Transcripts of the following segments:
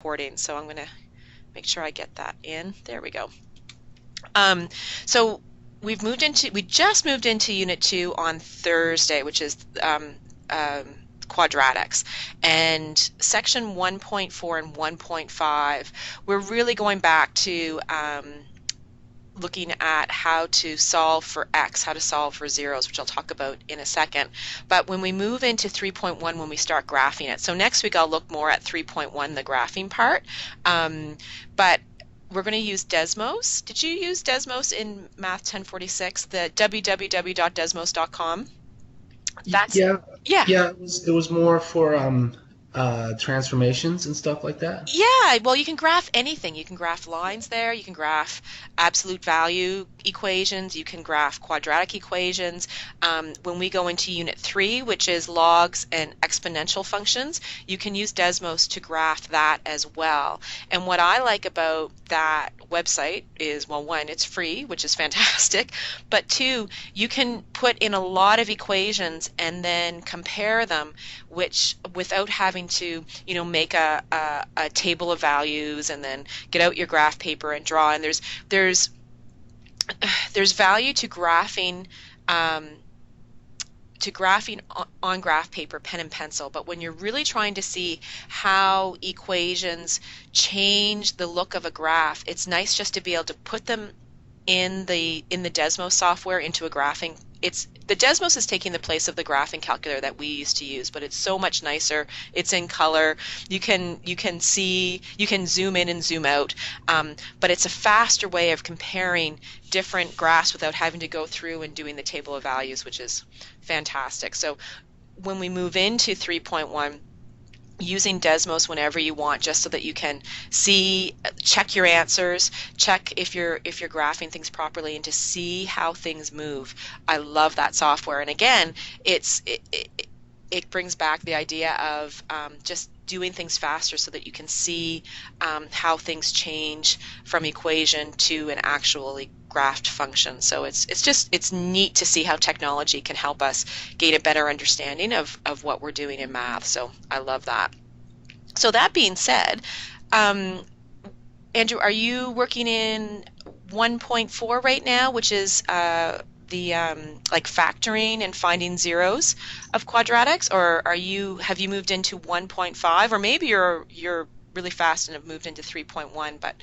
recording, so I'm going to make sure I get that in. There we go. So we just moved into Unit 2 on Thursday, which is quadratics, and section 1.4 and 1.5, we're really going back to looking at how to solve for x, how to solve for zeros, which I'll talk about in a second. But when we move into 3.1, when we start graphing it, so next week I'll look more at 3.1, the graphing part, but we're going to use Desmos. Did you use Desmos in Math 1046, the www.desmos.com? That's Yeah, yeah. yeah. It was more for transformations and stuff like that. Yeah, well, you can graph anything. You can graph lines there, you can graph absolute value equations, you can graph quadratic equations. When we go into Unit 3, which is logs and exponential functions, you can use Desmos to graph that as well. And what I like about that website is, well, one, it's free, which is fantastic, but two, you can put in a lot of equations and then compare them, which without having to, make a table of values and then get out your graph paper and draw. And there's value to graphing on graph paper, pen and pencil, but when you're really trying to see how equations change the look of a graph, it's nice just to be able to put them in the Desmos software into a graphing. The Desmos is taking the place of the graphing calculator that we used to use, but it's so much nicer. It's in color. You can see, you can zoom in and zoom out, but it's a faster way of comparing different graphs without having to go through and doing the table of values, which is fantastic. So when we move into 3.1, using Desmos whenever you want, just so that you can see, check your answers, check if you're graphing things properly, and to see how things move. I love that software. And again, it brings back the idea of just doing things faster so that you can see how things change from equation to an actually graphed function. So it's neat to see how technology can help us gain a better understanding of what we're doing in math. So I love that. So that being said, Andrew, are you working in 1.4 right now, which is the like factoring and finding zeros of quadratics, or have you moved into 1.5, or maybe you're really fast and have moved into 3.1, but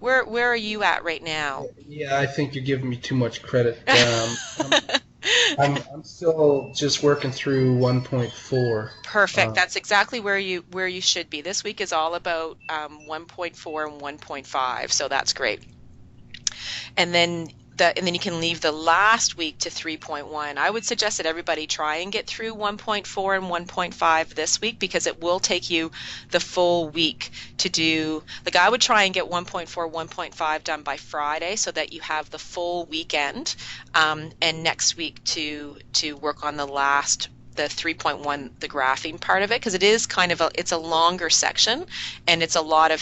where are you at right now? Yeah, I think you're giving me too much credit. I'm still just working through 1.4. Perfect. That's exactly where you should be. This week is all about 1.4 and 1.5, so that's great. And then you can leave the last week to 3.1. I would suggest that everybody try and get through 1.4 and 1.5 this week, because it will take you the full week to do. Like, I would try and get 1.4, 1.5 done by Friday so that you have the full weekend, and next week to work on the 3.1, the graphing part of it, because it is it's a longer section and it's a lot of